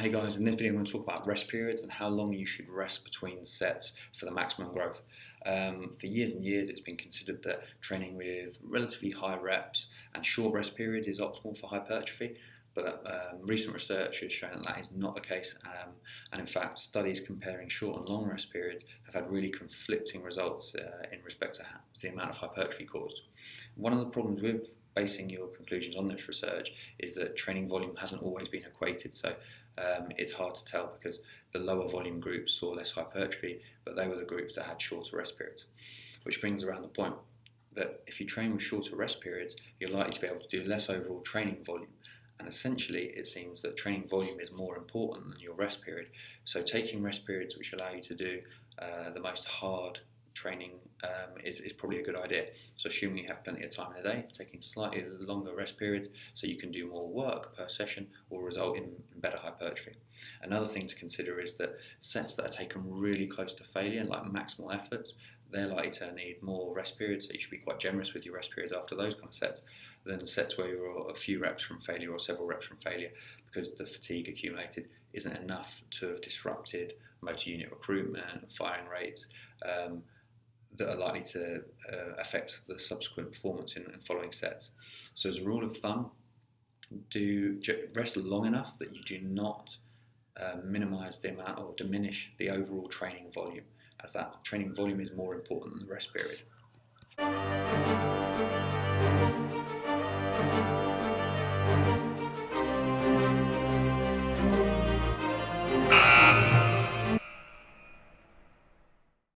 Hey guys, in this video I'm going to talk about rest periods and how long you should rest between sets for the maximum growth. For years and years it's been considered that training with relatively high reps and short rest periods is optimal for hypertrophy, but recent research has shown that that is not the case, and in fact studies comparing short and long rest periods have had really conflicting results in respect to the amount of hypertrophy caused. One of the problems with basing your conclusions on this research is that training volume hasn't always been equated, so it's hard to tell because the lower volume groups saw less hypertrophy, but they were the groups that had shorter rest periods. Which brings around the point that if you train with shorter rest periods, you're likely to be able to do less overall training volume. And essentially, it seems that training volume is more important than your rest period. So taking rest periods which allow you to do the most hard training is probably a good idea. So assuming you have plenty of time in the day, taking slightly longer rest periods so you can do more work per session will result in better hypertrophy. Another thing to consider is that sets that are taken really close to failure, like maximal efforts, they're likely to need more rest periods, so you should be quite generous with your rest periods after those kind of sets than sets where you're a few reps from failure or several reps from failure, because the fatigue accumulated isn't enough to have disrupted motor unit recruitment, firing rates, that are likely to affect the subsequent performance in following sets. So as a rule of thumb, do rest long enough that you do not minimize the amount or diminish the overall training volume, as that training volume is more important than the rest period.